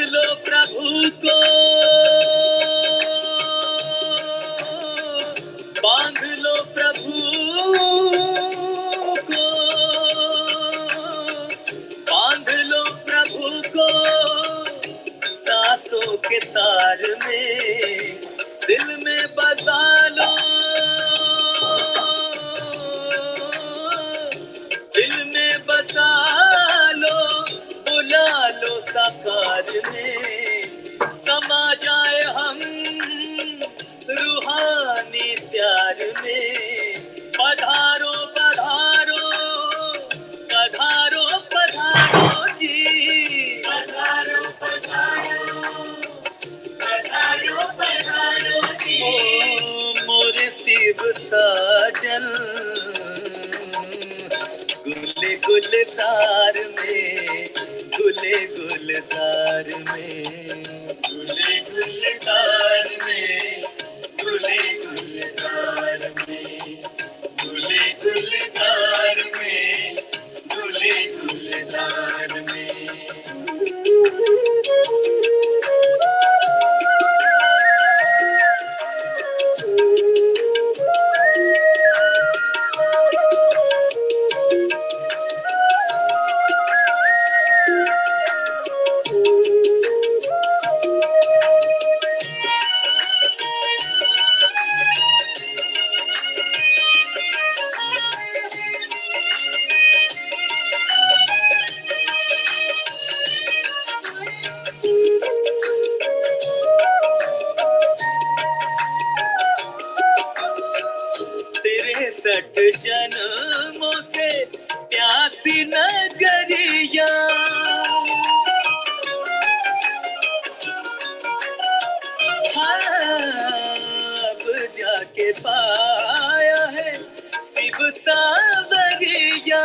लो प्रभु को, बांध लो प्रभु को, बांध लो प्रभु को सांसों के तार में, दिल में बसा लो, दिल में बसा लो, बुला लो साकार में, समा जाए हम रूहानी प्यार में। पधारो पधारो पधारो पधारो जी, पधारो पधारो पधारो पधारो जी। ओ मोरे शिव साजन गुले गुलजार में, गुले गुलजार में, गुले गुलजार में, गुले गुलजार में, गुले गुलजार में, गुले गुलजार में। जन्मों से प्यासी नजरिया, अब जाके पाया है शिव सावरिया।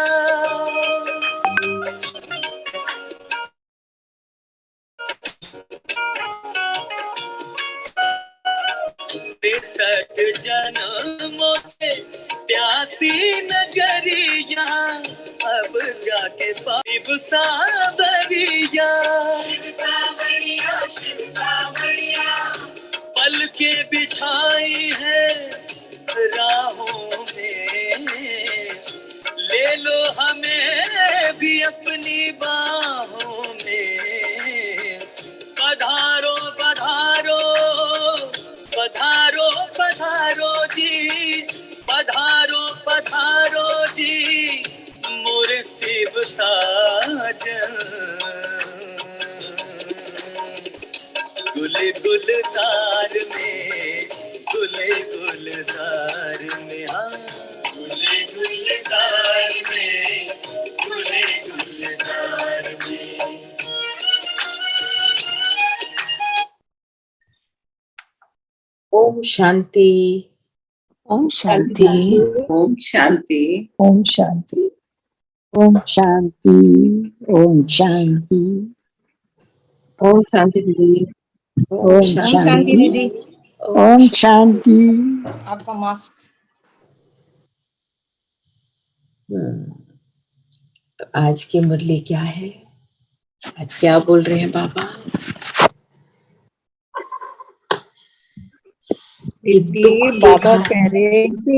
63 जन्मों से प्यासी नजरिया, अब जाके शिव सावरिया। पल के बिछाई है राहों में, ले लो हमें भी अपनी बाहों में। पधारो पधारो पधारो पधारो जी, पधारो पधारो जी, मोरे शिव साजन गुले गुलजार में, गुले गुलजार में, हाँ गुले गुलजार में, गुले गुलजार में। ओम शांति, ओम शांति, ओम शांति, ओम शांति, ओम शांति, ओम शांति, ओम शांति दीदी, ओम शांति दीदी, ओम शांति। आपका मास्क। तो आज की मुरली क्या है? आज क्या बोल रहे हैं बाबा? दीदी बाबा कह रहे हैं कि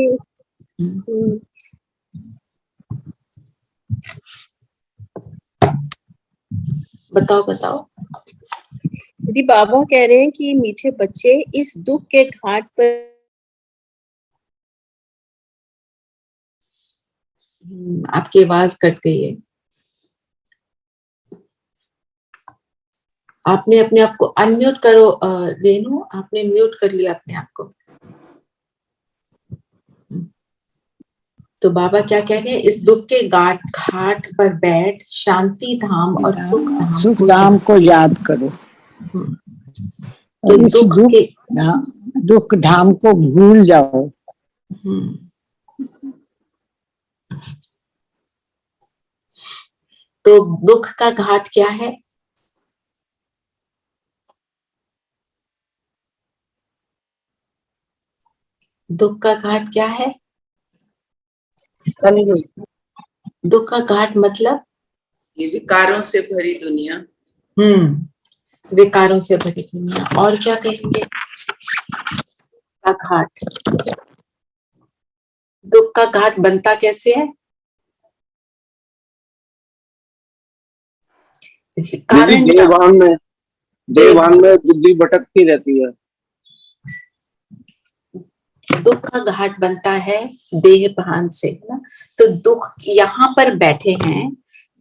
बताओ बताओ। दीदी बाबा कह रहे हैं कि मीठे बच्चे इस दुख के घाट पर आपकी आवाज कट गई है। आपने अपने आप को अनम्यूट करो रेनू, आपने म्यूट कर लिया अपने आप को। तो बाबा क्या कह रहे हैं? इस दुख के घाट पर बैठ शांति धाम और सुख धाम को याद करो। तो इस दुख धाम को भूल जाओ। तो दुख का घाट क्या है? दुख का घाट क्या है? दुख का घाट मतलब ये विकारों से भरी दुनिया। विकारों से भरी दुनिया। और क्या कहेंगे? का घाट, दुख का घाट बनता कैसे है? दीदी कारण क्या? देवान में बुद्धि भटकती रहती है। दुख का घाट बनता है देह भान से, है ना। तो दुख यहाँ पर बैठे हैं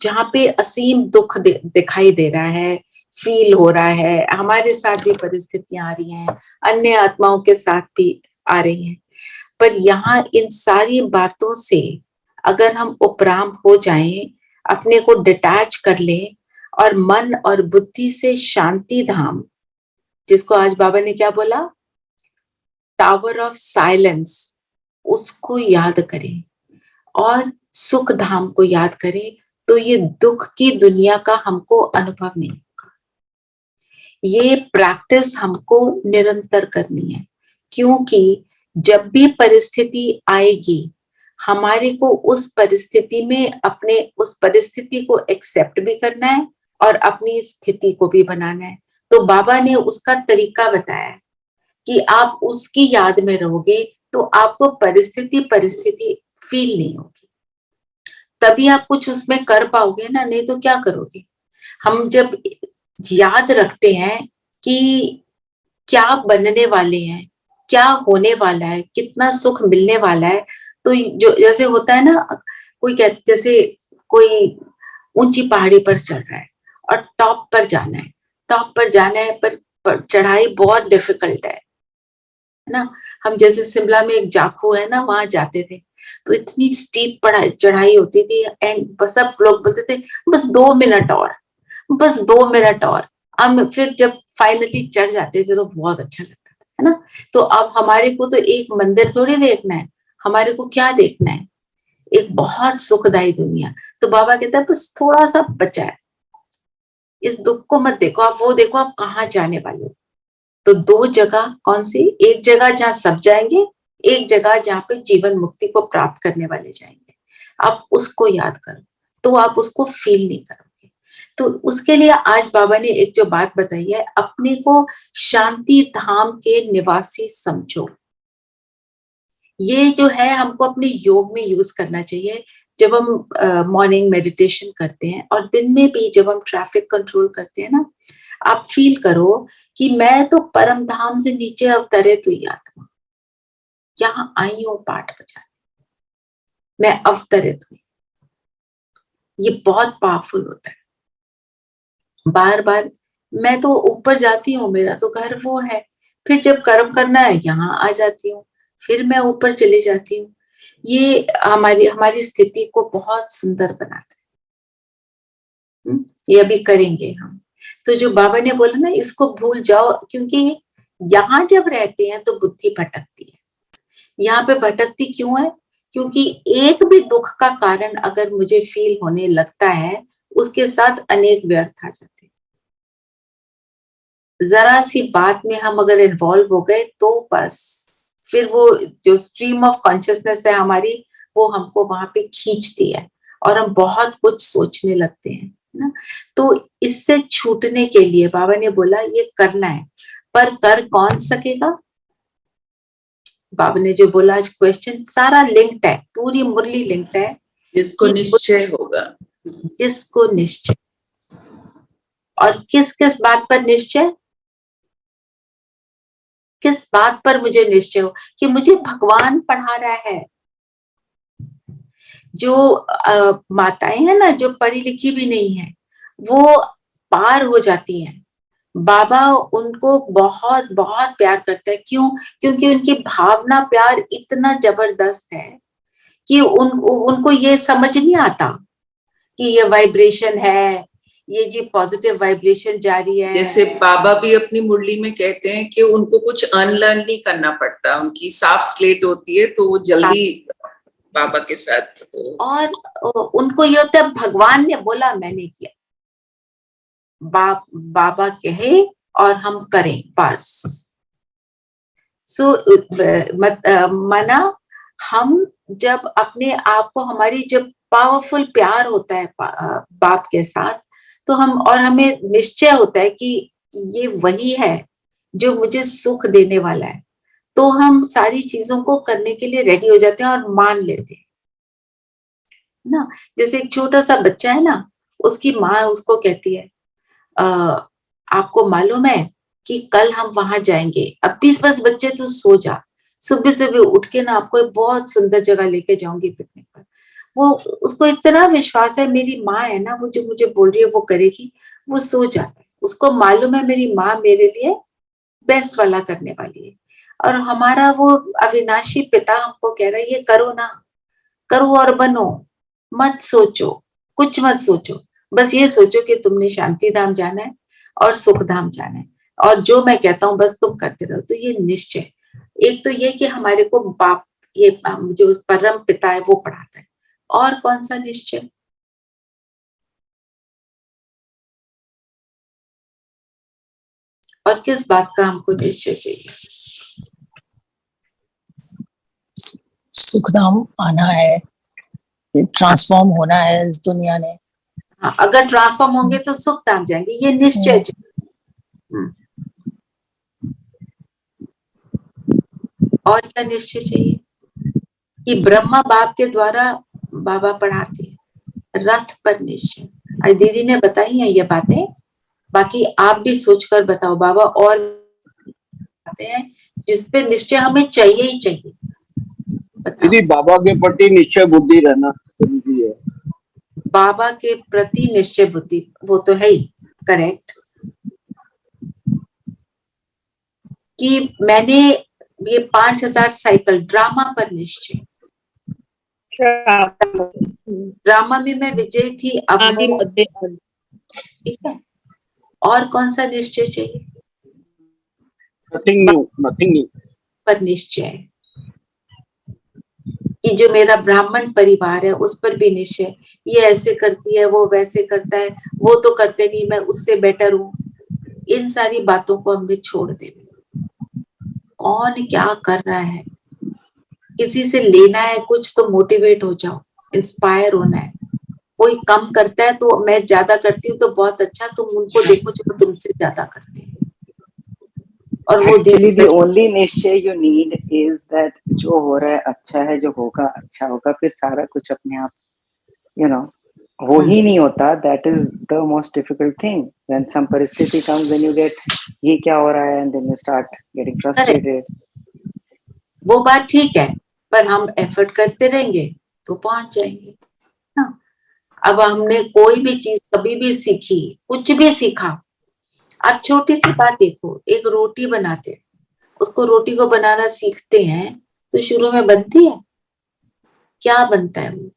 जहाँ पे असीम दुख दिखाई दे रहा है, फील हो रहा है, हमारे साथ भी परिस्थितियां आ रही हैं, अन्य आत्माओं के साथ भी आ रही हैं। पर यहाँ इन सारी बातों से अगर हम उपराम हो जाएं, अपने को डिटैच कर लें और मन और बुद्धि से शांति धाम, जिसको आज बाबा ने क्या बोला, टावर ऑफ साइलेंस, उसको याद करें और सुख धाम को याद करें, तो ये दुख की दुनिया का हमको अनुभव नहीं होगा। ये प्रैक्टिस हमको निरंतर करनी है, क्योंकि जब भी परिस्थिति आएगी हमारे को उस परिस्थिति में अपने उस परिस्थिति को एक्सेप्ट भी करना है और अपनी स्थिति को भी बनाना है। तो बाबा ने उसका तरीका बताया कि आप उसकी याद में रहोगे तो आपको परिस्थिति फील नहीं होगी, तभी आप कुछ उसमें कर पाओगे ना, नहीं तो क्या करोगे। हम जब याद रखते हैं कि क्या बनने वाले हैं, क्या होने वाला है, कितना सुख मिलने वाला है, तो जो जैसे होता है ना, कोई जैसे कोई ऊंची पहाड़ी पर चढ़ रहा है और टॉप पर जाना है, पर चढ़ाई बहुत डिफिकल्ट है ना। हम जैसे शिमला में एक जाखू है ना, वहां जाते थे तो इतनी स्टीप चढ़ाई होती थी, एंड सब लोग बोलते थे बस 2 मिनट और, बस 2 मिनट और। हम फिर जब फाइनली चढ़ जाते थे तो बहुत अच्छा लगता था, है ना। तो अब हमारे को तो एक मंदिर थोड़ी देखना है, हमारे को क्या देखना है, एक बहुत सुखदायी दुनिया। तो बाबा कहता है बस थोड़ा सा बचा है, इस दुख को मत देखो, आप वो देखो आप कहाँ जाने वाले हो। तो 2 जगह कौन सी, एक जगह जहाँ सब जाएंगे, एक जगह जहाँ पे जीवन मुक्ति को प्राप्त करने वाले जाएंगे। आप उसको याद करो तो आप उसको फील नहीं करोगे। तो उसके लिए आज बाबा ने एक जो बात बताई है, अपने को शांति धाम के निवासी समझो। ये जो है हमको अपने योग में यूज करना चाहिए। जब हम मॉर्निंग मेडिटेशन करते हैं और दिन में भी जब हम ट्रैफिक कंट्रोल करते हैं ना, आप फील करो कि मैं तो परम धाम से नीचे अवतरित हुई आत्मा, यहाँ आई हूं पाठ बजाने, मैं अवतरित हुई। ये बहुत पावरफुल होता है। बार बार मैं तो ऊपर जाती हूँ, मेरा तो घर वो है, फिर जब कर्म करना है यहाँ आ जाती हूँ, फिर मैं ऊपर चली जाती हूँ। ये हमारी स्थिति को बहुत सुंदर बनाता है। ये अभी करेंगे हम। तो जो बाबा ने बोला ना, इसको भूल जाओ, क्योंकि यहाँ जब रहते हैं तो बुद्धि भटकती है। यहाँ पे भटकती क्यों है? क्योंकि एक भी दुख का कारण अगर मुझे फील होने लगता है, उसके साथ अनेक व्यर्थ आ जाते हैं। जरा सी बात में हम अगर इन्वॉल्व हो गए तो बस फिर वो जो स्ट्रीम ऑफ कॉन्शियसनेस है हमारी, वो हमको वहां पे खींचती है और हम बहुत कुछ सोचने लगते हैं ना। तो इससे छूटने के लिए बाबा ने बोला ये करना है, पर कर कौन सकेगा? बाबा ने जो बोला, आज क्वेश्चन सारा लिंक्ड है, पूरी मुरली लिंक्ड है। जिसको निश्चय होगा, जिसको निश्चय, और किस किस बात पर निश्चय, किस बात पर मुझे निश्चय हो कि मुझे भगवान पढ़ा रहा है। जो माताएं हैं ना, जो पढ़ी लिखी भी नहीं है, वो पार हो जाती हैं। बाबा उनको बहुत बहुत प्यार करता है। क्यों? क्योंकि उनकी भावना प्यार इतना जबरदस्त है कि उनको ये समझ नहीं आता कि ये वाइब्रेशन है, ये जी पॉजिटिव वाइब्रेशन जारी है। जैसे बाबा भी अपनी मुरली में कहते हैं कि उनको कुछ अनलर्न नहीं करना पड़ता, उनकी साफ स्लेट होती है तो वो जल्दी बाबा के साथ। और उनको ये होता है भगवान ने बोला मैंने किया, बाबा कहे और हम करें बस। माना हम जब अपने आप को, हमारी जब पावरफुल प्यार होता है बाप के साथ, तो हम, और हमें निश्चय होता है कि ये वही है जो मुझे सुख देने वाला है, तो हम सारी चीजों को करने के लिए रेडी हो जाते हैं और मान लेते हैं ना। जैसे एक छोटा सा बच्चा है ना, उसकी माँ उसको कहती है आपको मालूम है कि कल हम वहां जाएंगे, अब 20 बच्चे तू सो जा, सुबह सुबह उठ के ना आपको एक बहुत सुंदर जगह लेके जाऊंगी पिकनिक पर। वो उसको इतना विश्वास है मेरी माँ है ना, वो जो मुझे बोल रही है वो करेगी, वो सो जाता है। उसको मालूम है मेरी माँ मेरे लिए बेस्ट वाला करने वाली है। और हमारा वो अविनाशी पिता हमको कह रहा है ये करो ना, करो और बनो, मत सोचो, कुछ मत सोचो, बस ये सोचो कि तुमने शांति धाम जाना है और सुख धाम जाना है, और जो मैं कहता हूँ बस तुम करते रहो। तो ये निश्चय, एक तो ये कि हमारे को बाप, ये जो परम पिता है वो पढ़ाता है, और कौन सा निश्चय? और किस बात का हमको निश्चय चाहिए? सुखधाम आना है, ट्रांसफॉर्म होना है इस दुनिया ने। हाँ, अगर ट्रांसफॉर्म होंगे तो सुख धाम जाएंगे, ये निश्चय चाहिए। और क्या निश्चय चाहिए? कि ब्रह्मा बाप के द्वारा बाबा पढ़ाते हैं रथ पर निश्चय। आज दीदी ने बताई है ये बातें, बाकी आप भी सोचकर बताओ। बाबा और बताते हैं जिस पे निश्चय हमें चाहिए ही चाहिए। बताओ। दीदी बाबा के प्रति निश्चय बुद्धि रहना जरूरी है। बाबा के प्रति निश्चय बुद्धि, वो तो है ही, करेक्ट। कि मैंने ये 5000 साइकिल, ड्रामा पर निश्चय, ड्रामा में मैं विजय थी, अब आदि मोह, मध्य ठीक है। और कौन सा निश्चय चाहिए? नथिंग न्यू पर निश्चय कि जो मेरा ब्राह्मण परिवार है उस पर भी निश्चय, ये ऐसे करती है, वो वैसे करता है, वो तो करते नहीं, मैं उससे बेटर हूं। इन सारी बातों को हमने छोड़ देना। कौन क्या कर रहा है, किसी से लेना है कुछ तो मोटिवेट हो जाओ, इंस्पायर होना है। कोई कम करता है तो मैं ज्यादा करती हूँ तो बहुत अच्छा, तुम उनको देखो जो तुमसे ज्यादा करते हैं। और वो Actually, the only निश्चय you need is that जो हो रहा है अच्छा है, जो होगा अच्छा होगा, फिर सारा कुछ अपने आप, you know, वो ही नहीं होता. That is the most difficult thing. When some परिस्थिति comes, then you get ये क्या हो रहा है, and then you start getting frustrated. वो बात ठीक है, पर हम एफर्ट करते रहेंगे तो पहुंच जाएंगे ना। अब हमने कोई भी चीज कभी भी सीखी, कुछ भी सीखा, आप छोटी सी बात देखो, एक रोटी बनाते हैं, उसको रोटी को बनाना सीखते हैं तो शुरू में बनती है, क्या बनता है? वो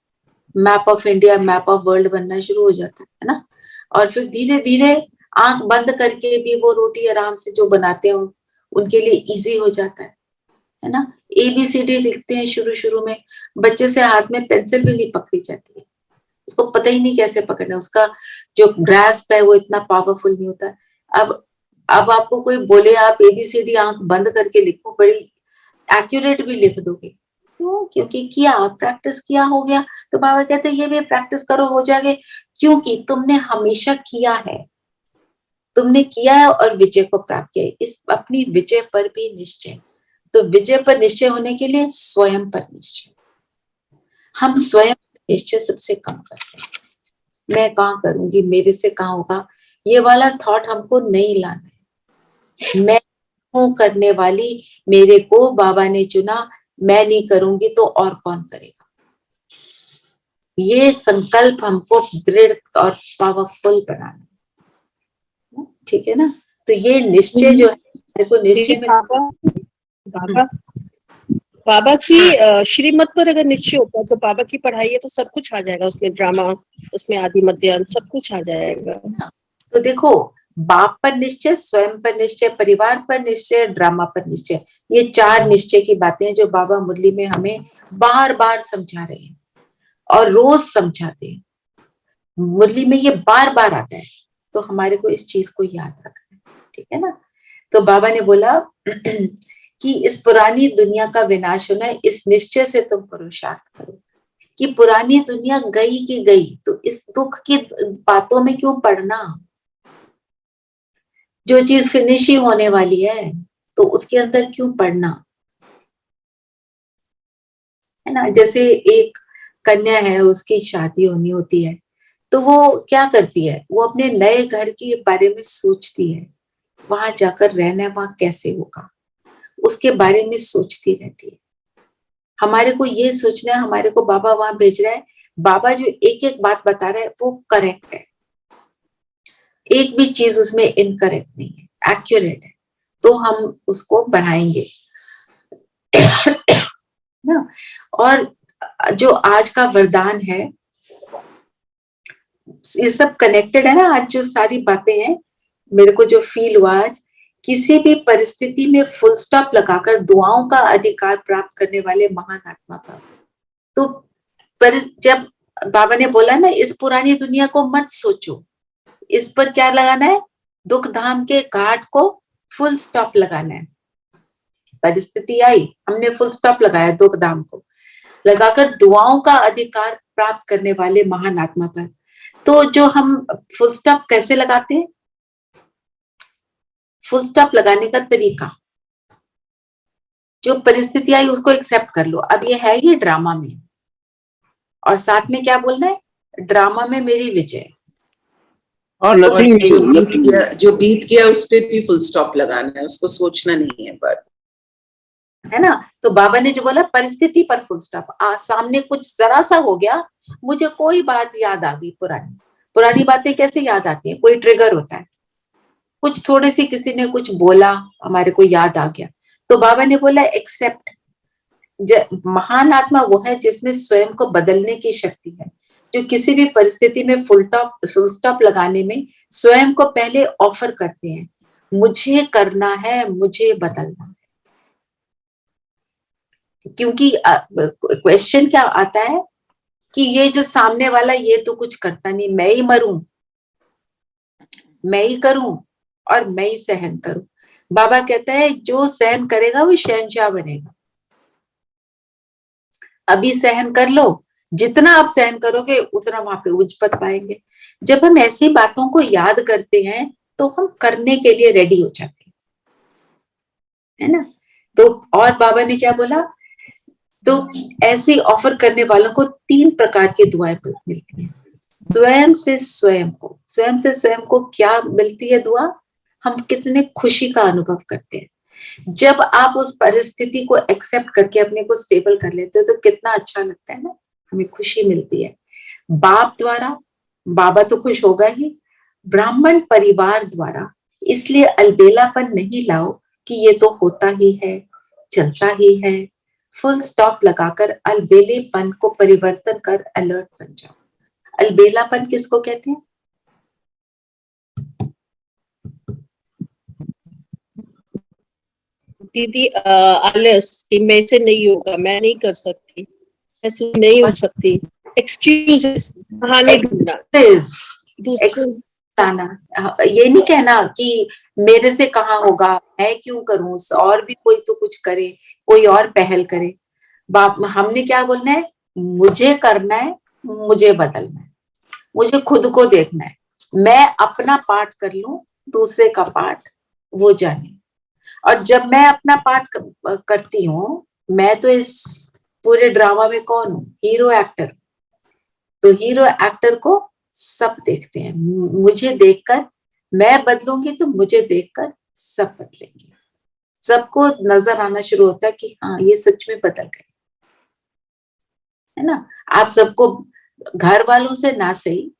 map of India, map of world बनना शुरू हो जाता है ना। और फिर धीरे धीरे आंख बंद करके भी वो रोटी आराम से जो बनाते हैं उनके लिए इजी हो जाता है ना। ABCD लिखते हैं शुरू शुरू में, बच्चे से हाथ में पेंसिल भी नहीं पकड़ी जाती है, उसको पता ही नहीं कैसे पकड़ना, उसका जो ग्रास्प है वो इतना पावरफुल नहीं होता। अब आपको कोई बोले आप ABCD आंख बंद करके लिखो, बड़ी एक्यूरेट भी लिख दोगे, क्यों? क्योंकि किया, प्रैक्टिस किया, हो गया। तो बाबा कहते हैं ये भी प्रैक्टिस करो, हो जाएगा, क्योंकि तुमने हमेशा किया है, तुमने किया है और विजय को प्राप्त किया है। इस अपनी विजय पर भी निश्चय। तो विजय पर निश्चय होने के लिए स्वयं पर निश्चय। हम स्वयं निश्चय सबसे कम करते हैं, मैं कहाँ करूंगी, मेरे से कहाँ होगा, ये वाला थॉट हमको नहीं लाना है। मैं हूँ करने वाली, मेरे को बाबा ने चुना, मैं नहीं करूंगी तो और कौन करेगा। ये संकल्प हमको दृढ़ और पावरफुल बनाना है, ठीक है ना। तो ये निश्चय जो है, देखो निश्चय में बाबा की श्रीमत पर अगर निश्चय होता है तो बाबा की पढ़ाई है तो सब कुछ आ जाएगा उसमें, ड्रामा, उसमें आदि मध्य अंत सब कुछ आ जाएगा। तो देखो, बाप पर निश्चय, स्वयं पर निश्चय, परिवार पर निश्चय, ड्रामा पर निश्चय, ये 4 निश्चय की बातें हैं जो बाबा मुरली में हमें बार बार समझा रहे हैं और रोज समझाते हैं। मुरली में ये बार बार आता है, तो हमारे को इस चीज को याद रखना है, ठीक है ना। तो बाबा ने बोला कि इस पुरानी दुनिया का विनाश होना है, इस निश्चय से तुम पुरुषार्थ करो कि पुरानी दुनिया गई की गई, तो इस दुख की बातों में क्यों पड़ना। जो चीज फिनिश ही होने वाली है तो उसके अंदर क्यों पढ़ना, है ना। जैसे एक कन्या है, उसकी शादी होनी होती है तो वो क्या करती है, वो अपने नए घर के बारे में सोचती है, वहां जाकर रहना वहां कैसे होगा, उसके बारे में सोचती रहती है। हमारे को ये सोचना है, हमारे को बाबा वहां भेज रहा है, बाबा जो एक एक बात बता रहा है वो करेक्ट है, एक भी चीज उसमें इनकरेक्ट नहीं है, एक्यूरेट है, तो हम उसको बढ़ाएंगे ना। और जो आज का वरदान है, ये सब कनेक्टेड है ना। आज जो सारी बातें हैं, मेरे को जो फील हुआ आज, किसी भी परिस्थिति में फुल स्टॉप लगाकर दुआओं का अधिकार प्राप्त करने वाले महान आत्मा बाबा। तो पर जब बाबा ने बोला ना, इस पुरानी दुनिया को मत सोचो, इस पर क्या लगाना है, दुख धाम के घाट को फुल स्टॉप लगाना है। परिस्थिति आई, हमने फुल स्टॉप लगाया, दुख धाम को लगाकर दुआओं का अधिकार प्राप्त करने वाले महान आत्मा पर। तो जो हम फुल स्टॉप कैसे लगाते हैं, फुल स्टॉप लगाने का तरीका, जो परिस्थिति आई उसको एक्सेप्ट कर लो, अब ये है ये ड्रामा में, और साथ में क्या बोलना है, ड्रामा में मेरी विजय। और और नथिंग जो बीत गया उस पर भी फुल स्टॉप लगाना है, उसको सोचना नहीं है पर, है ना। तो बाबा ने जो बोला परिस्थिति पर फुल स्टॉप, सामने कुछ जरा सा हो गया, मुझे कोई बात याद आ गई, पुरानी पुरानी बातें कैसे याद आती हैं, कोई ट्रिगर होता है, कुछ थोड़ी सी किसी ने कुछ बोला, हमारे को याद आ गया, तो बाबा ने बोला एक्सेप्ट। महान आत्मा वो है जिसमें स्वयं को बदलने की शक्ति है, जो किसी भी परिस्थिति में फुल स्टॉप लगाने में स्वयं को पहले ऑफर करते हैं, मुझे करना है, मुझे बदलना है। क्योंकि क्वेश्चन क्या आता है कि ये जो सामने वाला, ये तो कुछ करता नहीं, मैं ही मरूं, मैं ही करूं और मैं ही सहन करूं। बाबा कहता है जो सहन करेगा वो शहंशाह बनेगा। अभी सहन कर लो, जितना आप सहन करोगे उतना वहां पे उच्च पद पाएंगे। जब हम ऐसी बातों को याद करते हैं तो हम करने के लिए रेडी हो जाते हैं, है ना। तो और बाबा ने क्या बोला, तो ऐसी ऑफर करने वालों को 3 प्रकार की दुआएं मिलती हैं। स्वयं से स्वयं को, स्वयं से स्वयं को क्या मिलती है दुआ, हम कितने खुशी का अनुभव करते हैं जब आप उस परिस्थिति को एक्सेप्ट करके अपने को स्टेबल कर लेते हो, तो कितना अच्छा लगता है ना, हमें खुशी मिलती है। बाप द्वारा, बाबा तो खुश होगा ही, ब्राह्मण परिवार द्वारा, इसलिए अलबेलापन नहीं लाओ कि ये तो होता ही है, चलता ही है। फुल स्टॉप लगाकर अलबेलेपन को परिवर्तन कर अलर्ट बन जाओ। अलबेलापन किसको कहते हैं, दीदी आलस, कि मैं से नहीं होगा, मैं नहीं कर सकती, ऐसे नहीं हो सकती, एक्सक्यूजेस, बहाने ढूंढना, दूसरों ये नहीं कहना कि मेरे से कहाँ होगा, मैं क्यों करूं, और भी कोई तो कुछ करे, कोई और पहल करे। हमने क्या बोलना है, मुझे करना है, मुझे बदलना है, मुझे खुद को देखना है, मैं अपना पार्ट कर लूं, दूसरे का पार्ट वो जाने। और जब मैं अपना पार्ट करती हूँ, मैं तो इस पूरे ड्रामा में कौन हूँ, हीरो एक्टर। तो हीरो एक्टर को सब देखते हैं, मुझे देखकर मैं बदलूंगी तो मुझे देखकर सब बदलेंगे, सबको नजर आना शुरू होता है कि हाँ ये सच में बदल गए, है ना। आप सबको घर वालों से ना सही,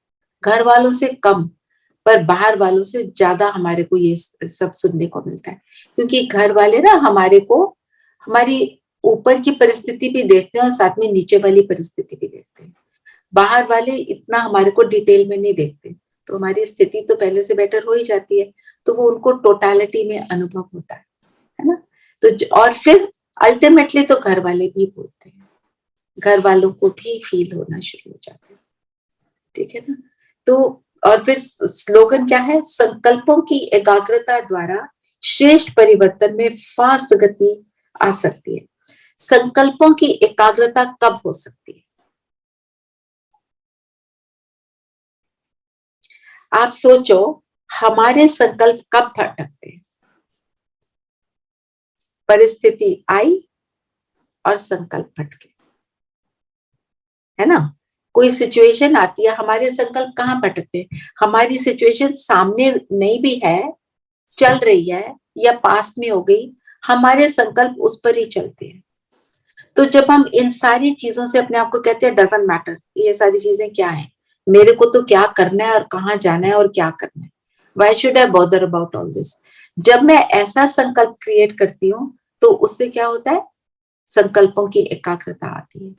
घर वालों से कम, पर बाहर वालों से ज्यादा हमारे को ये सब सुनने को मिलता है, क्योंकि घर वाले ना हमारे को हमारी ऊपर की परिस्थिति भी देखते हैं और साथ में नीचे वाली परिस्थिति भी देखते हैं। बाहर वाले इतना हमारे को डिटेल में नहीं देखते, तो हमारी स्थिति तो पहले से बेटर हो ही जाती है, तो वो उनको टोटालिटी में अनुभव होता है ना। तो और फिर अल्टीमेटली तो घर वाले भी बोलते हैं, घर वालों को भी फील होना शुरू हो जाता है, ठीक है ना। तो और फिर स्लोगन क्या है, संकल्पों की एकाग्रता द्वारा श्रेष्ठ परिवर्तन में फास्ट गति आ सकती है। संकल्पों की एकाग्रता कब हो सकती है, आप सोचो हमारे संकल्प कब भटकते हैं? परिस्थिति आई और संकल्प भटके, है ना। कोई सिचुएशन आती है, हमारे संकल्प कहाँ भटकते हैं? हमारी सिचुएशन सामने नहीं भी है, चल रही है या पास में हो गई, हमारे संकल्प उस पर ही चलते हैं। तो जब हम इन सारी चीजों से अपने आप को कहते हैं डजंट मैटर, ये सारी चीजें क्या है, मेरे को तो क्या करना है और कहाँ जाना है और क्या करना है, why should I bother about all this. जब मैं ऐसा संकल्प क्रिएट करती हूँ तो उससे क्या होता है? संकल्पों की एकाग्रता आती है।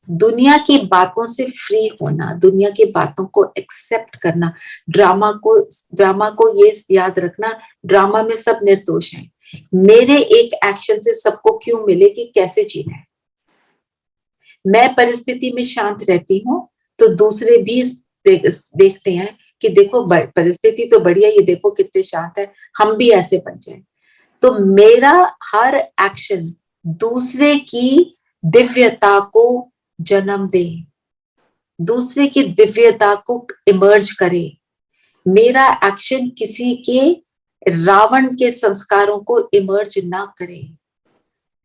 दुनिया की बातों से फ्री होना, दुनिया की बातों को एक्सेप्ट करना, ड्रामा को ये याद रखना, ड्रामा में सब निर्दोष हैं। मेरे एक एक्शन से सबको क्यों मिले कि कैसे जीना है। मैं परिस्थिति में शांत रहती हूँ तो दूसरे भी देखते हैं कि देखो परिस्थिति तो बढ़िया, ये देखो कितने शांत है, हम भी ऐसे बन जाए। तो मेरा हर एक्शन दूसरे की दिव्यता को जन्म दे, दूसरे की दिव्यता को इमर्ज करे। मेरा एक्शन किसी के रावण के संस्कारों को इमर्ज ना करे।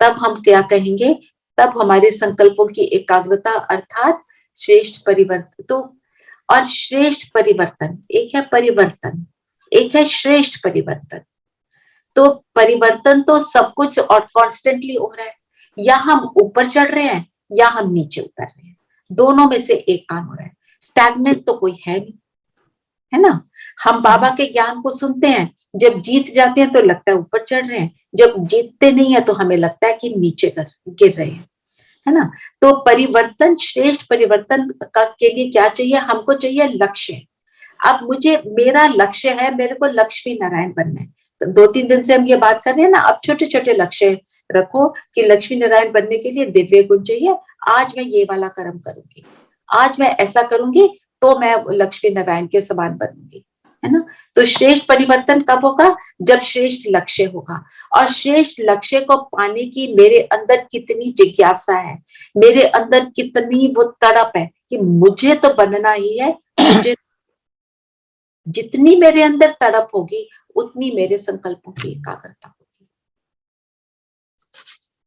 तब हम क्या कहेंगे? तब हमारे संकल्पों की एकाग्रता अर्थात श्रेष्ठ परिवर्तन। तो और श्रेष्ठ परिवर्तन, एक है परिवर्तन, एक है श्रेष्ठ परिवर्तन। तो परिवर्तन तो सब कुछ और कॉन्स्टेंटली हो रहा है, या हम ऊपर चढ़ रहे हैं या हम नीचे उतर रहे हैं, दोनों में से एक काम हो रहा है। स्टैग्नेंट तो कोई है नहीं, है ना। हम बाबा के ज्ञान को सुनते हैं, जब जीत जाते हैं तो लगता है ऊपर चढ़ रहे हैं, जब जीतते नहीं है तो हमें लगता है कि नीचे गिर रहे हैं, है ना। तो परिवर्तन, श्रेष्ठ परिवर्तन के लिए क्या चाहिए? हमको चाहिए लक्ष्य। अब मेरा लक्ष्य है, मेरे को लक्ष्मी नारायण बनना है। तो 2-3 दिन से हम ये बात कर रहे हैं ना, अब छोटे छोटे लक्ष्य रखो कि लक्ष्मी नारायण बनने के लिए दिव्य गुण चाहिए। आज मैं ये वाला कर्म करूंगी, आज मैं ऐसा करूंगी तो मैं लक्ष्मी नारायण के समान बनूंगी, है ना। तो श्रेष्ठ परिवर्तन कब होगा? जब श्रेष्ठ लक्ष्य होगा। और श्रेष्ठ लक्ष्य को पाने की मेरे अंदर कितनी जिज्ञासा है, मेरे अंदर कितनी वो तड़प है कि मुझे तो बनना ही है। मुझे जितनी मेरे अंदर तड़प होगी उतनी मेरे संकल्पों की एकाग्रता होगी,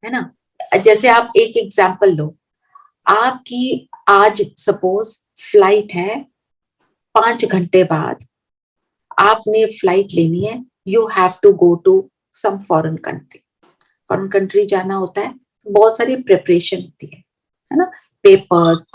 है ना। जैसे आप एक एग्जाम्पल लो, आपकी आज सपोज फ्लाइट है, 5 घंटे बाद आपने फ्लाइट लेनी है, you have to go to some foreign country. Foreign country जाना होता है, बहुत सारी प्रिपरेशन होती है ना, पेपर्स,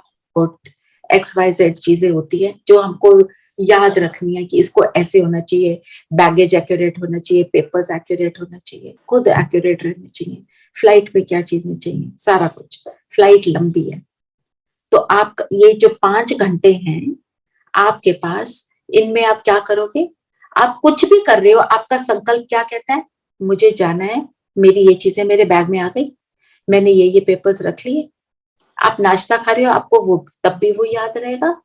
XYZ चीजें होती है जो हमको याद रखनी है कि इसको ऐसे होना चाहिए, बैगेज एक्यूरेट होना चाहिए, पेपर्स एक्यूरेट होना चाहिए, खुद एक्यूरेट रहना चाहिए, फ्लाइट में क्या चीजें चाहिए, सारा कुछ। फ्लाइट लंबी है, तो आप ये जो 5 घंटे हैं आपके पास, इनमें आप क्या करोगे? आप कुछ भी कर रहे हो, आपका संकल्प क्या कहता है? मुझे जाना है, मेरी ये चीजें मेरे बैग में आ गई, मैंने ये पेपर्स रख लिए। आप नाश्ता खा रहे हो, आपको वो तब भी वो याद रहेगा।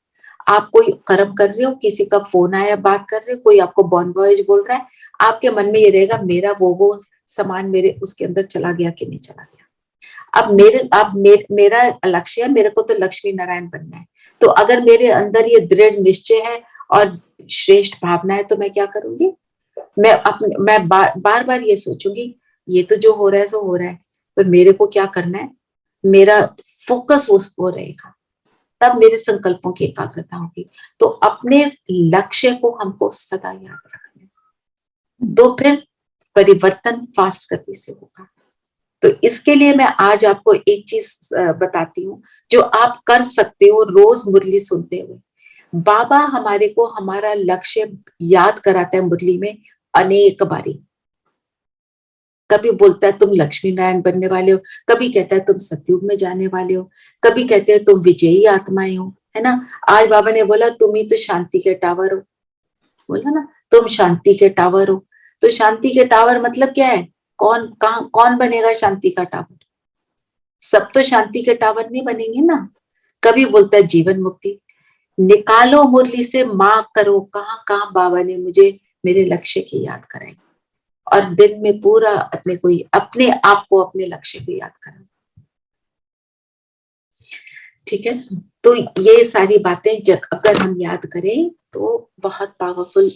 आप कोई कर्म कर रहे हो, किसी का फोन आया, बात कर रहे हो, कोई आपको बॉन बॉयज बोल रहा है, आपके मन में ये रहेगा मेरा वो सामान मेरे उसके अंदर चला गया कि नहीं चला गया। अब मेरा लक्ष्य है, मेरे को तो लक्ष्मी नारायण बनना है। तो अगर मेरे अंदर ये दृढ़ निश्चय है और श्रेष्ठ भावना है तो मैं क्या करूंगी? मैं बार बार ये सोचूंगी, ये तो जो हो रहा है सो हो रहा है, पर मेरे को क्या करना है? मेरा फोकस उस पर रहेगा, तब मेरे संकल्पों की एकाग्रता होगी। तो अपने लक्ष्य को हमको सदा याद रखना है, तो फिर परिवर्तन फास्ट गति से होगा। तो इसके लिए मैं आज आपको एक चीज बताती हूँ जो आप कर सकते हो रोज मुरली सुनते हुए। बाबा हमारे को हमारा लक्ष्य याद कराता है मुरली में अनेक बारी। कभी बोलता है तुम लक्ष्मी नारायण बनने वाले हो, कभी कहता है तुम सतयुग में जाने वाले हो, कभी कहते हैं तुम विजयी आत्माएं हो, है ना। आज बाबा ने बोला तुम ही तो शांति के टावर हो, बोला ना तुम शांति के टावर हो। तो शांति के टावर मतलब क्या है? कौन बनेगा शांति का टावर? सब तो शांति के टावर नहीं बनेंगे ना। कभी बोलता है जीवन मुक्ति, निकालो मुरली से माँ करो, कहाँ कहाँ बाबा ने मुझे मेरे लक्ष्य की याद कराई। और दिन में पूरा अपने आप को अपने लक्ष्य को याद करना। ठीक है, तो ये सारी बातें अगर हम याद करें तो बहुत पावरफुल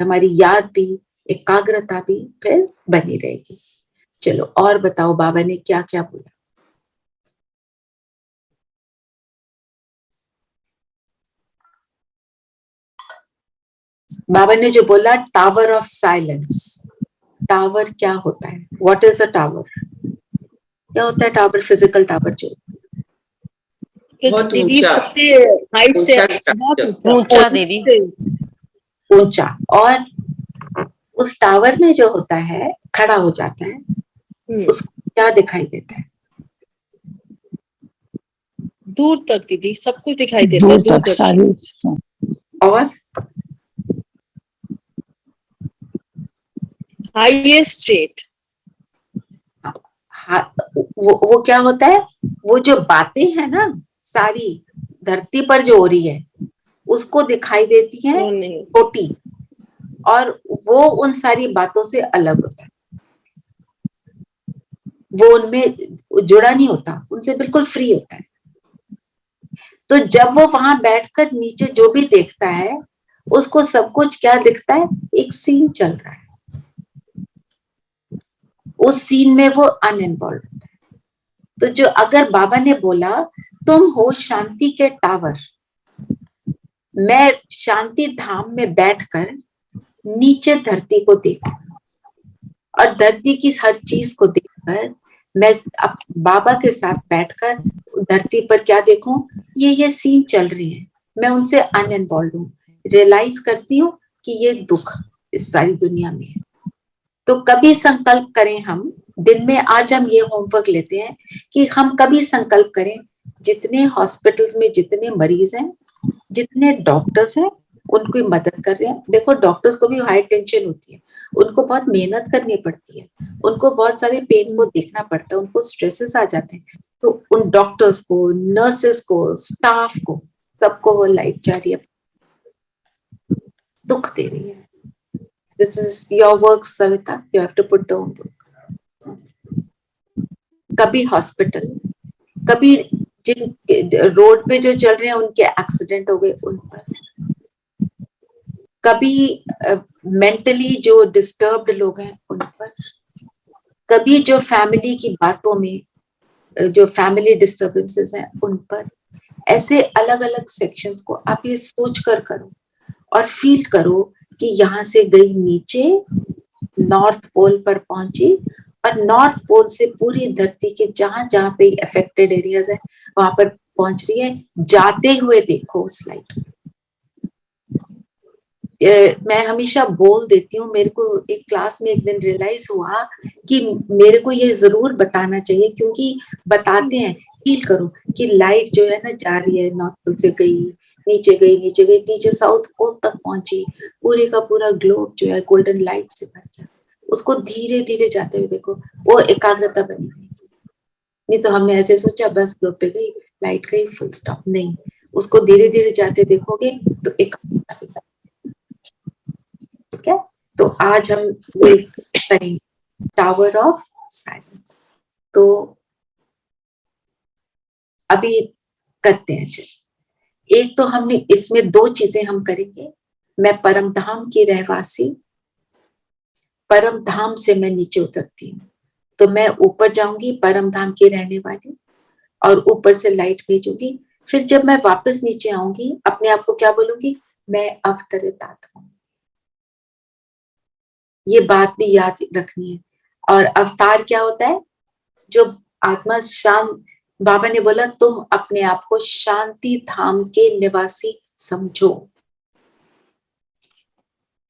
हमारी याद भी, एकाग्रता भी फिर बनी रहेगी। चलो और बताओ बाबा ने क्या क्या बोला। बाबा ने जो बोला टावर ऑफ साइलेंस, टावर क्या होता है, व्हाट इज अ टावर, क्या होता है टावर, फिजिकल टावर जो तो बहुत दीदी ऊंचा, सबसे हाइट से ऊंचा बहुत structure। ऊंचा दीदी। ऊंचा, और उस टावर में जो होता है खड़ा हो जाता है उसको क्या दिखाई देता है, दूर तक दीदी सब कुछ दिखाई देता दूर है, दूर तक सारी। और हाईएस्ट रेट। वो क्या होता है, वो जो बातें हैं ना सारी धरती पर जो हो रही है उसको दिखाई देती है छोटी, और वो उन सारी बातों से अलग होता है, वो उनमें जुड़ा नहीं होता, उनसे बिल्कुल फ्री होता है। तो जब वो वहां बैठकर नीचे जो भी देखता है उसको सब कुछ क्या दिखता है, एक सीन चल रहा है, उस सीन में वो अनइन्वॉल्व होता है। तो जो अगर बाबा ने बोला तुम हो शांति के टावर, मैं शांति धाम में बैठकर नीचे धरती को देखूं और धरती की हर चीज को देखकर मैं अब बाबा के साथ बैठकर धरती पर क्या देखूं, ये सीन चल रही है, मैं उनसे अनइन्वॉल्व हूँ, रियलाइज करती हूँ कि ये दुख इस सारी दुनिया में है। तो कभी संकल्प करें हम दिन में, आज हम ये होमवर्क लेते हैं कि हम कभी संकल्प करें जितने हॉस्पिटल्स में जितने मरीज हैं, जितने डॉक्टर्स हैं, उनकी मदद कर रहे हैं। देखो डॉक्टर्स को भी हाई टेंशन होती है, उनको बहुत मेहनत करनी पड़ती है, उनको बहुत सारे पेन को देखना पड़ता है, उनको स्ट्रेसेस आ जाते हैं, तो उन डॉक्टर्स को, नर्सेस को, स्टाफ को, सबको वो लाइट जा रही है, दुख दे रही है। This is your work, Savita. You have to put the homework. कभी हॉस्पिटल, कभी जिन रोड पे जो चल रहे हैं उनके एक्सीडेंट हो गए उन पर, कभी मेंटली जो डिस्टर्ब्ड लोग हैं उन पर, कभी जो फैमिली की बातों में जो फैमिली डिस्टर्बेंसेस हैं उन पर। ऐसे अलग अलग सेक्शंस को आप ये सोच कर करो और फील करो कि यहाँ से गई नीचे नॉर्थ पोल पर पहुंची, और नॉर्थ पोल से पूरी धरती के जहां जहां पे अफेक्टेड एरियाज है वहां पर पहुंच रही है, जाते हुए देखो उस लाइट। मैं हमेशा बोल देती हूँ, मेरे को एक क्लास में एक दिन रियलाइज हुआ कि मेरे को ये जरूर बताना चाहिए, क्योंकि बताते हैं फील करो कि लाइट जो है ना जा रही है, नॉर्थ पोल से गई, नीचे गई, नीचे गई, नीचे साउथ पोल तक पहुंची, पूरे का पूरा ग्लोब जो है गोल्डन लाइट से भर गया। उसको धीरे धीरे जाते हुए देखो, वो एकाग्रता बनी हुई। नहीं तो हमने ऐसे सोचा बस ग्लोब पे गई, लाइट गई, फुल स्टॉप, नहीं, उसको धीरे धीरे जाते देखोगे तो एकाग्रता भी बनी। ठीक है, तो आज हम ये करेंगे टावर ऑफ साइलेंस। तो अभी करते हैं, चलिए। एक तो हमने इसमें दो चीजें हम करेंगे, मैं परम धाम की रहवासी, परम धाम से मैं नीचे उतरती हूँ, तो मैं ऊपर जाऊंगी परम धाम की रहने वाली, और ऊपर से लाइट भेजूंगी। फिर जब मैं वापस नीचे आऊंगी अपने आप को क्या बोलूंगी, मैं अवतरित आत्मा हूं। ये बात भी याद रखनी है। और अवतार क्या होता है, जो आत्मा शांत, बाबा ने बोला तुम अपने आप को शांति धाम के निवासी समझो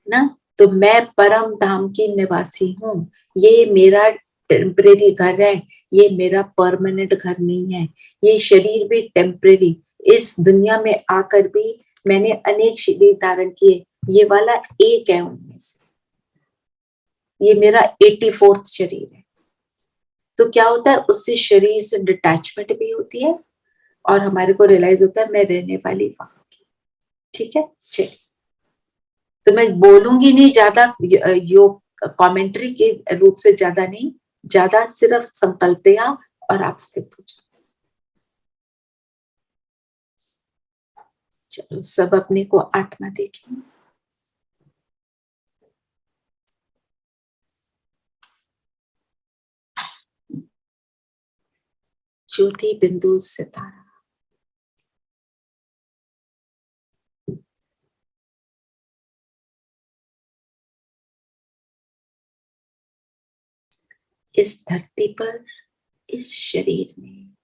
ना, तो मैं परम धाम की निवासी हूँ, ये मेरा टेम्परेरी घर है, ये मेरा परमानेंट घर नहीं है, ये शरीर भी टेम्परेरी, इस दुनिया में आकर भी मैंने अनेक शरीर धारण किए, ये वाला एक है उनमें से, ये मेरा 84वां शरीर है। तो क्या होता है, उससे शरीर से डिटैचमेंट भी होती है और हमारे को रियलाइज होता है मैं रहने वाली वहां की। ठीक है, चलिए। तो मैं बोलूंगी नहीं ज्यादा, योग कमेंट्री के रूप से ज्यादा नहीं, ज्यादा सिर्फ संकल्पया और आप स्थित हो जाओ। चलो सब अपने को आत्मा देखें। ज्योति बिंदु सितारा, इस धरती पर, इस शरीर में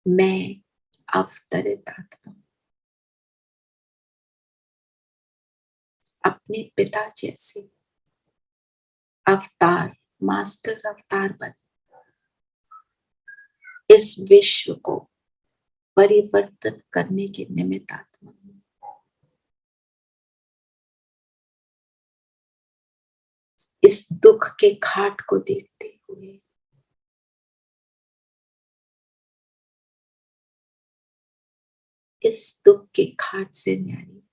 मैं अवतरित आत्मा, अपने पिता जैसे अवतार, मास्टर अवतार बन इस विश्व को परिवर्तन करने के निमित्त आत्मा हूं। इस दुख के घाट को देखते हुए इस दुख के घाट से न्यारी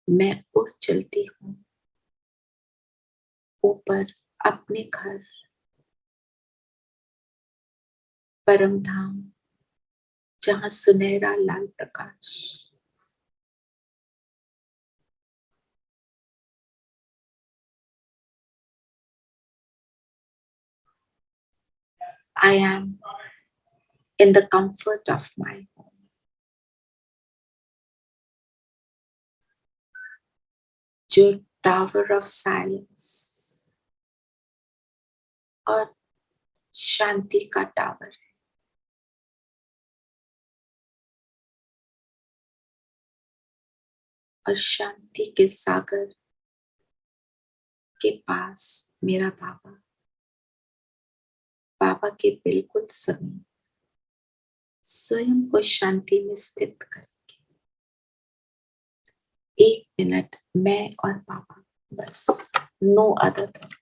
मैं उड़ चलती हूँ ऊपर अपने घर, परम धाम, जहां सुनहरा लाल प्रकाश I am in the comfort of my home. जो टावर ऑफ साइलेंस और शांति का टावर है, और शांति के सागर के पास मेरा बाबा, बाबा के बिल्कुल समीप स्वयं को शांति में स्थित करके 1 मिनट मैं और बाबा, बस, नो अदर थॉट।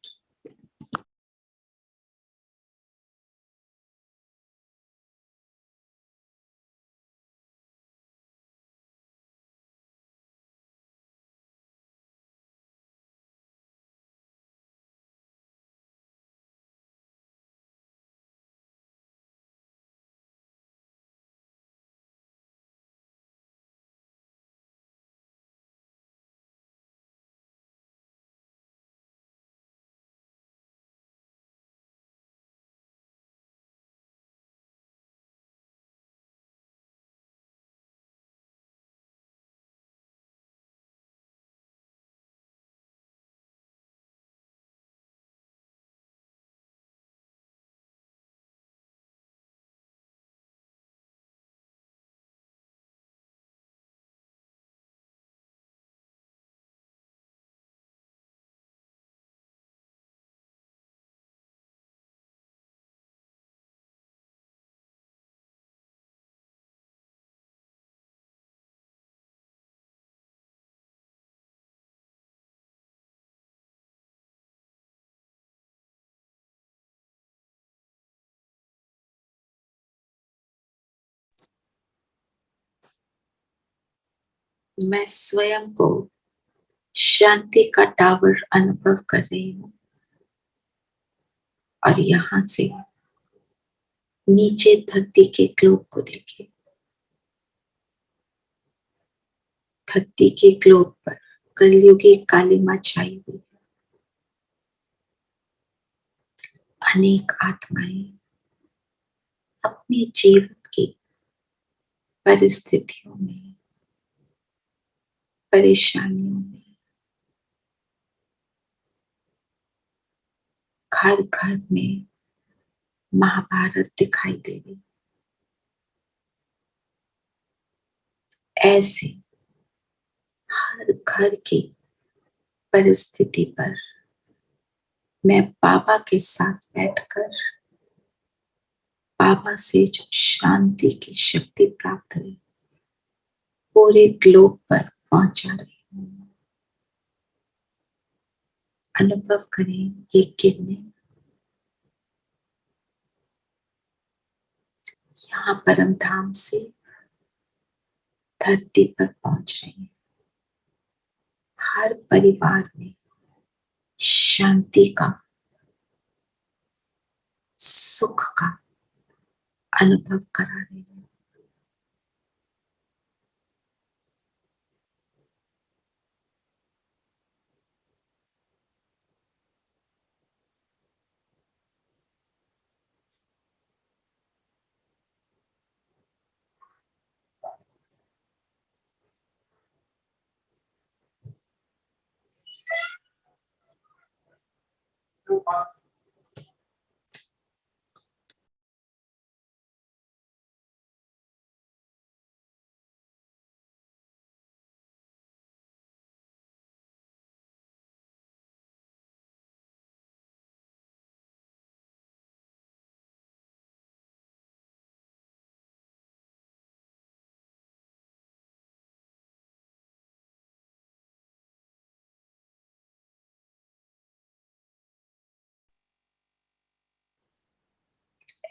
मैं स्वयं को शांति का टावर अनुभव कर रही हूँ, और यहां से नीचे धरती के ग्लोब को देखें। धरती के ग्लोब पर कलयुगी कालिमा छाई हुई है। अनेक आत्माएं अपने जीवन की परिस्थितियों में, परेशानियों में, घर घर में महाभारत दिखाई दे रही। ऐसे हर घर की परिस्थिति पर मैं बाबा के साथ बैठकर बाबा से जो शांति की शक्ति प्राप्त हुई पूरे ग्लोब पर पहुंचा रही हूँ। अनुभव करें ये किरणें यहाँ परम धाम से धरती पर पहुंच रही है। हर परिवार में शांति का, सुख का अनुभव करा रही है।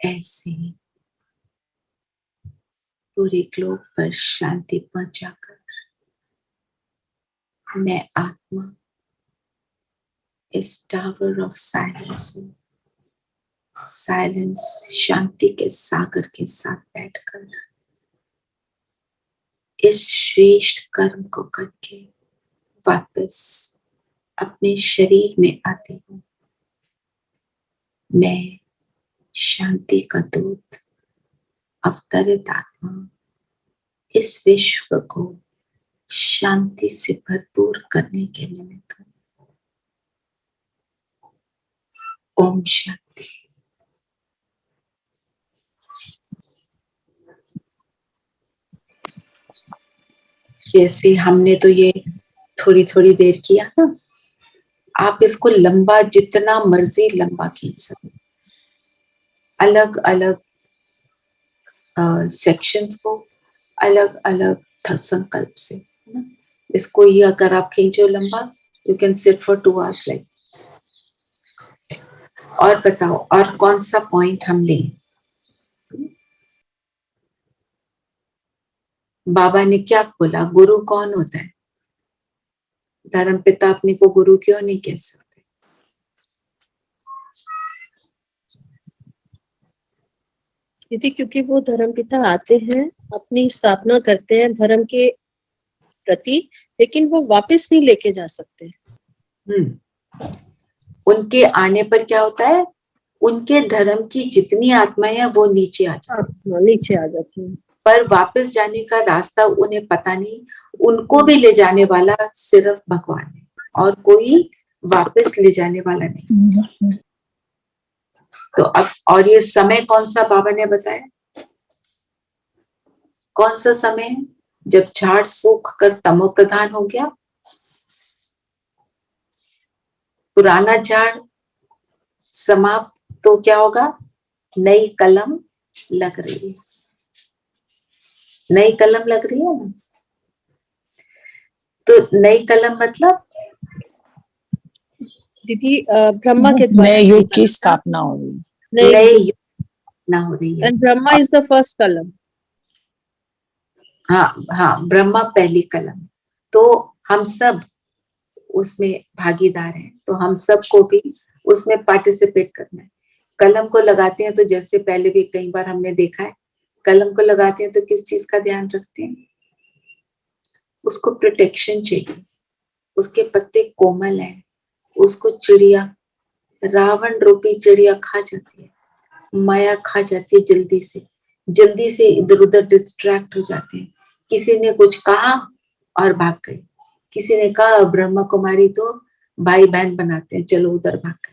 ऐसे पूरे ग्लोब पर शांति पहुंचाकर मैं आत्मा इस टावर ऑफ साइलेंस शांति के सागर के साथ बैठकर इस श्रेष्ठ कर्म को करके वापस अपने शरीर में आती हूँ। मैं शांति का दूत अवतरित आत्मा इस विश्व को शांति से भरपूर करने के निमित्त हूँ। ओम शांति। जैसे हमने तो ये थोड़ी थोड़ी देर किया ना, आप इसको लंबा जितना मर्जी लंबा खींच सकते, अलग अलग सेक्शंस को अलग अलग संकल्प से ना। इसको ही अगर आप खींचो लंबा, you can sit for 2 hours like. और बताओ और कौन सा पॉइंट हम लें? बाबा ने क्या बोला? गुरु कौन होता है? धर्मपिता अपने को गुरु क्यों नहीं कह सकते? दीदी क्योंकि वो धर्मपिता आते हैं, अपनी स्थापना करते हैं धर्म के प्रति, लेकिन वो वापस नहीं लेके जा सकते। उनके आने पर क्या होता है? उनके धर्म की जितनी आत्माएं हैं वो नीचे आ जाती हैं, पर वापस जाने का रास्ता उन्हें पता नहीं। उनको भी ले जाने वाला सिर्फ भगवान है और कोई वापस ले जाने वाला नहीं। तो अब और ये समय कौन सा बाबा ने बताया? कौन सा समय है? जब झाड़ सूख कर तमो प्रधान हो गया, पुराना झाड़ समाप्त, तो क्या होगा? नई कलम लग रही है। नई कलम लग रही है ना, तो नई कलम मतलब दीदी ब्रह्मा के द्वारा नए युग की स्थापना हो रही है। नए युग ना हो रही है। And Brahma is the first कलम। हाँ, ब्रह्मा पहली कलम। तो हम सब उसमें भागीदार हैं, तो हम सबको भी उसमें पार्टिसिपेट करना है। कलम को लगाते हैं तो जैसे पहले भी कई बार हमने देखा है, कलम को लगाते हैं तो किस चीज का ध्यान रखते हैं? उसको प्रोटेक्शन चाहिए। उसके पत्ते कोमल हैं, उसको चिड़िया, रावण रूपी चिड़िया खा जाती है, माया खा जाती है, जल्दी से इधर उधर डिस्ट्रैक्ट हो जाते हैं। किसी ने कुछ कहा और भाग गए, किसी ने कहा ब्रह्मा कुमारी तो भाई बहन बनाते हैं, चलो उधर भाग गए।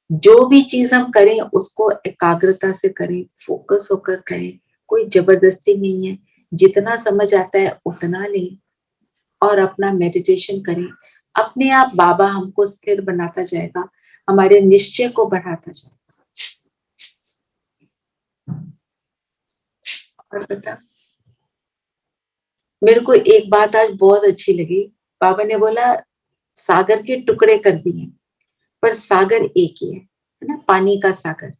जो भी चीज हम करें उसको एकाग्रता से करें, फोकस होकर करें, कोई जबरदस्ती नहीं है। जितना समझ आता है उतना लें और अपना मेडिटेशन करें। अपने आप बाबा हमको स्थिर बनाता जाएगा, हमारे निश्चय को बढ़ाता जाएगा। और बता, मेरे को एक बात आज बहुत अच्छी लगी। बाबा ने बोला सागर के टुकड़े कर दिए, पर सागर एक ही है ना, पानी का सागर।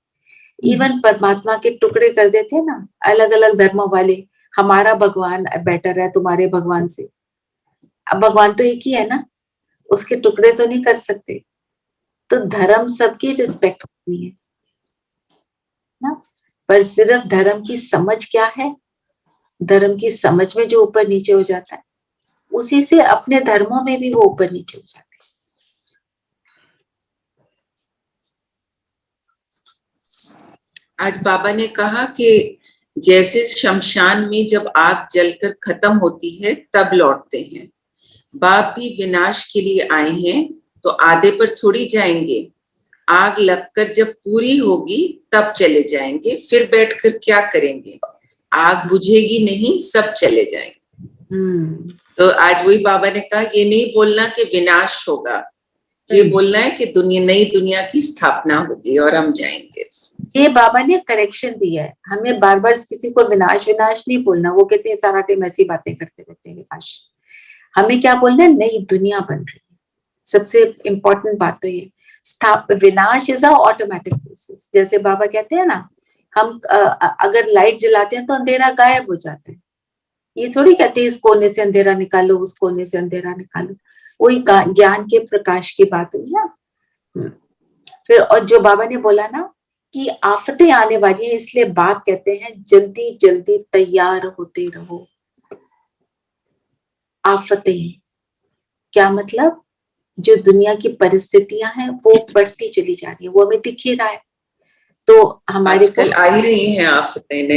इवन परमात्मा के टुकड़े कर देते हैं ना अलग अलग धर्मों वाले, हमारा भगवान बेटर है तुम्हारे भगवान से। अब भगवान तो एक ही है ना, उसके टुकड़े तो नहीं कर सकते। तो धर्म सबकी रिस्पेक्ट होनी है ना, पर सिर्फ धर्म की समझ क्या है? धर्म की समझ में जो ऊपर नीचे हो जाता है, उसी से अपने धर्मों में भी वो ऊपर नीचे हो जाते हैं। आज बाबा ने कहा कि जैसे शमशान में जब आग जलकर खत्म होती है तब लौटते हैं, बाप भी विनाश के लिए आए हैं तो आधे पर थोड़ी जाएंगे, आग लगकर जब पूरी होगी तब चले जाएंगे, फिर बैठकर क्या करेंगे, आग बुझेगी नहीं, सब चले जाएंगे। तो आज वही बाबा ने कहा ये नहीं बोलना कि विनाश होगा, ये बोलना है कि नई दुनिया की स्थापना होगी और हम जाएंगे। ये बाबा ने करेक्शन दिया है हमें, बार बार किसी को विनाश विनाश नहीं बोलना। वो कहते हैं सारा टाइम ऐसी बातें करते रहते हैं विनाश। हमें क्या बोलना है, नई दुनिया बन रही है। सबसे इम्पोर्टेंट बात तो ये विनाश इज अ ऑटोमेटिक प्रोसेस। जैसे बाबा कहते हैं ना, हम अगर लाइट जलाते हैं तो अंधेरा गायब हो जाता है। ये थोड़ी कहते हैं इस कोने से अंधेरा निकालो, उस कोने से अंधेरा निकालो। वही ज्ञान के प्रकाश की बात हुई ना। फिर और जो बाबा ने बोला ना कि आफतें आने वाली हैं, इसलिए बाप कहते हैं जल्दी जल्दी तैयार होते रहो। आफतें क्या मतलब, जो दुनिया की परिस्थितियां हैं वो बढ़ती चली जा रही है, वो हमें दिख ही रहा है। तो हमारे आजकल आ ही रही हैं आफतें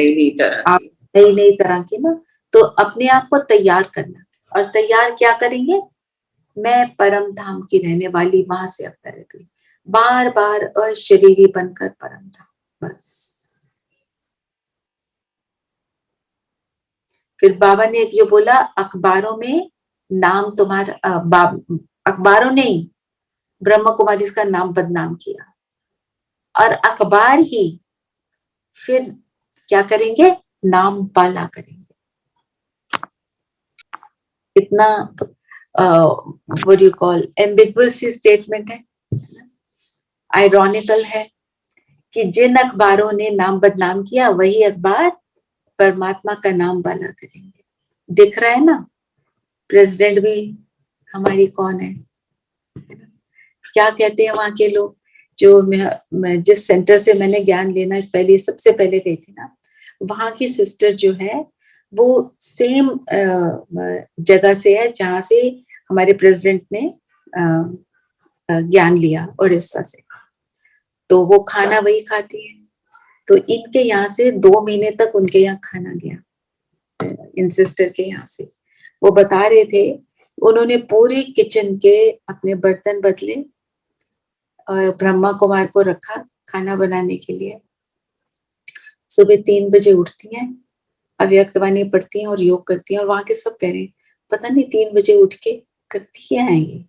नई तरह की ना। तो अपने आप को तैयार करना, और तैयार क्या करेंगे, मैं परम धाम की रहने वाली, वहां से अवतरित हुई, बार बार अशरीरी बनकर परम धाम। बस फिर बाबा ने जो बोला, अखबारों में नाम तुम्हारा, अखबारों ने ही ब्रह्म कुमारी का नाम बदनाम किया, और अखबार ही फिर क्या करेंगे, नाम बाला करेंगे। इतना what you call ambiguous statement है, आयरॉनिकल है कि जिन अखबारों ने नाम बदनाम किया वही अखबार परमात्मा का नाम बाला करेंगे। दिख रहा है ना, प्रेसिडेंट भी हमारी कौन है, क्या कहते हैं वहां के लोग। जो मैं जिस सेंटर से मैंने ज्ञान लेना पहले सबसे पहले गई थी ना, वहां की सिस्टर जो है वो सेम जगह से है जहां से हमारे प्रेसिडेंट ने ज्ञान लिया, उड़ीसा से। तो वो खाना वही खाती है। तो इनके यहाँ से 2 महीने तक उनके यहाँ खाना गया, इन सिस्टर के यहाँ से। वो बता रहे थे उन्होंने पूरे किचन के अपने बर्तन बदले, ब्रह्मा कुमार को रखा खाना बनाने के लिए। सुबह 3 बजे उठती हैं, अव्यक्तवाणी पढ़ती हैं और योग करती हैं, और वहां के सब कह रहे हैं पता नहीं 3 बजे उठ के करती है ये।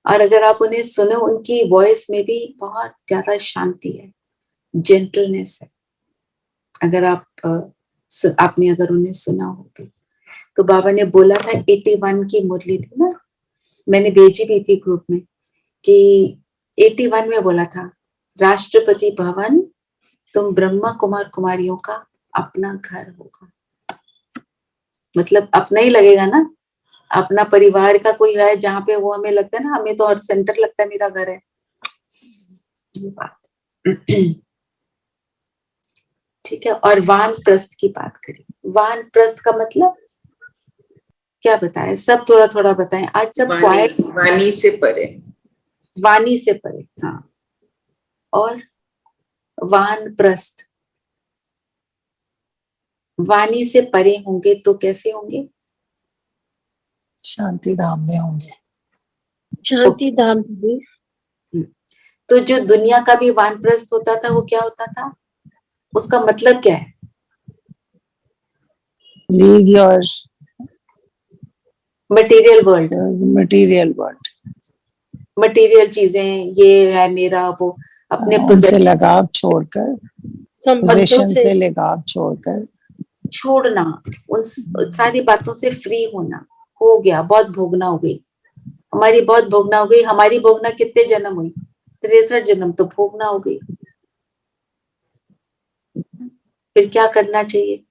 और अगर आप उन्हें सुनो, उनकी वॉइस में भी बहुत ज्यादा शांति है, जेंटलनेस है। अगर आपने अगर उन्हें सुना हो तो बाबा ने बोला था 81 की मुरली थी ना, मैंने भेजी भी थी ग्रुप में, कि 81 में बोला था, राष्ट्रपति भवन तुम ब्रह्मा कुमार कुमारियों का अपना घर होगा। मतलब अपना ही लगेगा ना, अपना परिवार का कोई है जहाँ पे वो हमें लगता है ना, हमें तो हर सेंटर लगता है मेरा घर है। ये बात ठीक है। और वानप्रस्थ की बात करें, वानप्रस्थ का मतलब क्या बताएं, सब थोड़ा थोड़ा बताएं आज, सब क्वाइट। वाणी से परे, वाणी से परे, हाँ। और वानप्रस्थ, वाणी से परे होंगे तो कैसे होंगे, शांति धाम में होंगे। शांति धाम भी। तो जो दुनिया का भी वानप्रस्थ होता था वो क्या होता था, उसका मतलब क्या है, leave your material world, material world, material चीजें, ये है मेरा वो, अपने उनसे लगाव छोड़कर, पोजीशन से लगाव छोड़कर, छोड़ना, उन सारी बातों से फ्री होना। हो गया, बहुत भोगना हो गई हमारी, बहुत भोगना हो गई हमारी। भोगना कितने जन्म हुई, 63 जन्म तो भोगना हो गई। फिर क्या करना चाहिए,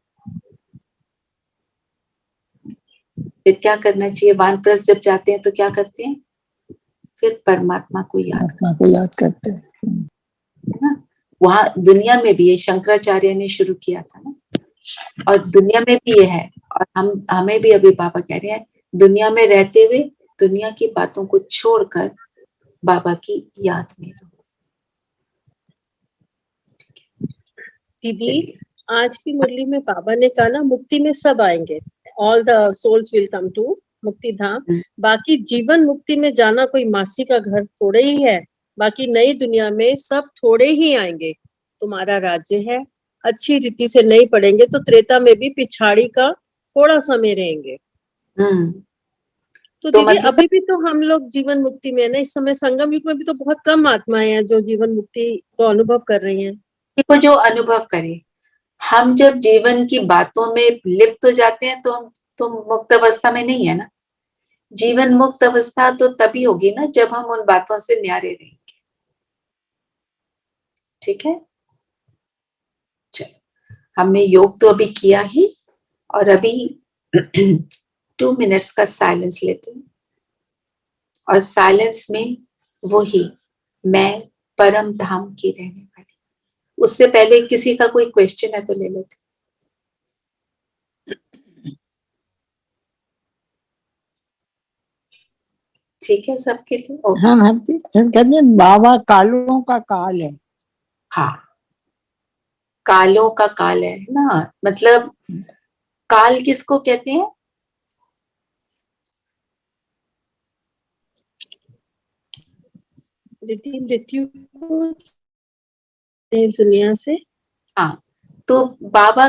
फिर क्या करना चाहिए, वानप्रस्थ जब जाते हैं तो क्या करते हैं, फिर परमात्मा को याद करते हैं ना। वहां दुनिया में भी ये शंकराचार्य ने शुरू किया था ना, और दुनिया में भी ये है, और हमें भी अभी बाबा कह रहे हैं, दुनिया में रहते हुए दुनिया की बातों को छोड़कर बाबा की याद में रहो। दीदी, आज की मुरली में बाबा ने कहा ना, मुक्ति में सब आएंगे, all the souls will come to मुक्ति धाम। हम्म। बाकी जीवन मुक्ति में जाना कोई मासी का घर थोड़े ही है। बाकी नई दुनिया में सब थोड़े ही आएंगे। तुम्हारा राज्य है, अच्छी रीति से नहीं पढ़ेंगे तो त्रेता में भी पिछाड़ी का थोड़ा समय रहेंगे। तो तो दीदी मतलब अभी भी तो हम लोग जीवन मुक्ति में है ना। इस समय संगम युग में भी तो बहुत कम आत्माएं हैं जो जीवन मुक्ति को अनुभव कर रही हैं। को जो अनुभव करे, हम जब जीवन की बातों में लिप्त हो जाते हैं तो हम तो मुक्त अवस्था में नहीं है ना। जीवन मुक्त अवस्था तो तभी होगी ना जब हम उन बातों से न्यारे रहेंगे। ठीक है, चलो हमने योग तो अभी किया ही, और अभी 2 मिनट्स का साइलेंस लेते हैं, और साइलेंस में वही मैं परम धाम की रहने वाली। उससे पहले किसी का कोई क्वेश्चन है तो ले लेते। ठीक है सबके लिए? ओके। हाँ हम कहते हैं बाबा कालों का काल है। हाँ, कालों का काल है ना। मतलब काल किसको कहते हैं? मृत्यु को दुनिया से। हाँ, तो बाबा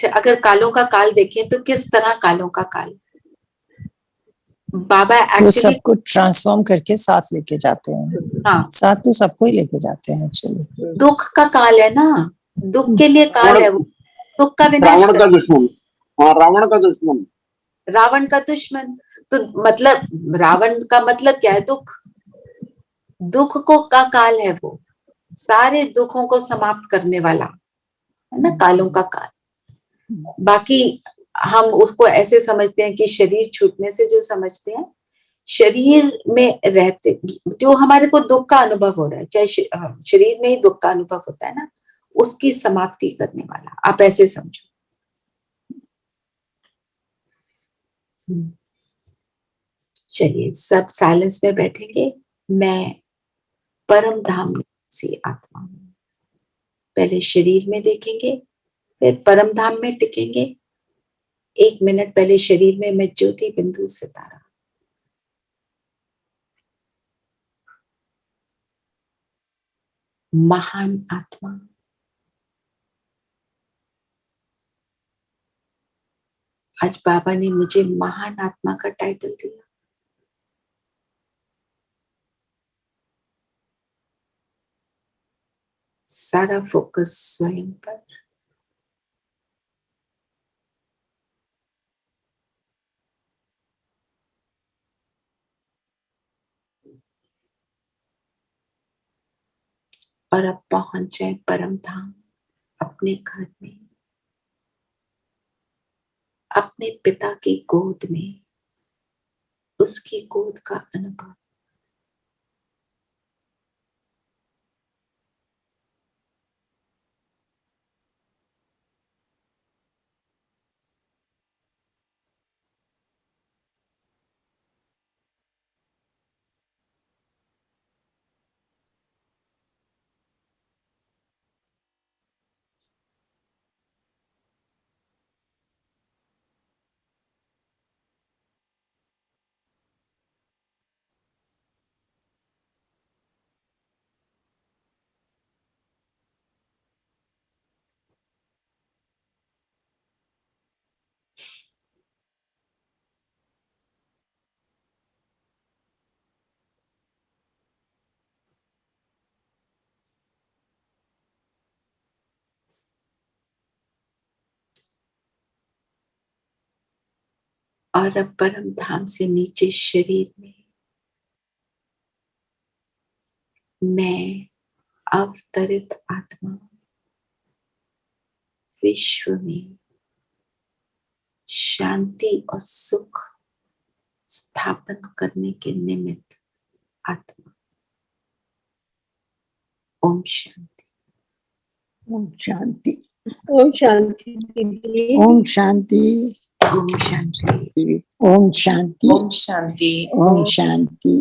अगर कालों का काल देखें तो किस तरह कालों का काल? बाबा वो एक्चुअली सबको ट्रांसफॉर्म करके साथ लेके जाते हैं। हाँ, साथ तो सबको ही लेके जाते हैं एक्चुअली। दुख का काल है ना, दुख के लिए काल है वो, दुख का विनाश रावण का दुश्मन। हाँ, रावण का दुश्मन। रावण का दुश्मन। तो मतलब रावण का मतलब क्या है? दुख। दुख को का काल है वो, सारे दुखों को समाप्त करने वाला है ना, कालों का काल। बाकी हम उसको ऐसे समझते हैं कि शरीर छूटने से जो समझते हैं, शरीर में रहते जो हमारे को दुख का अनुभव हो रहा है, चाहे शरीर में ही दुख का अनुभव होता है ना, उसकी समाप्ति करने वाला, आप ऐसे समझो। चलिए सब साइलेंस में बैठेंगे। मैं परम धाम से आत्मा हूं। पहले शरीर में देखेंगे, फिर परम धाम में टिकेंगे। 1 मिनट पहले शरीर में मैं ज्योति बिंदु सितारा, महान आत्मा। आज बाबा ने मुझे महान आत्मा का टाइटल दिया। सारा फोकस स्वयं पर। और अब पहुंच जाए परम धाम, अपने घर में, अपने पिता की गोद में, उसकी गोद का अनुभव। और अब परम धाम से नीचे शरीर में मैं अवतरित आत्मा विश्व में शांति और सुख स्थापन करने के निमित्त आत्मा। ओम शांति। ओम शांति। ओम शांति दीदी। ओम शांति। ओम शांति। ओम शांति। ओम शांति। ओम शांति।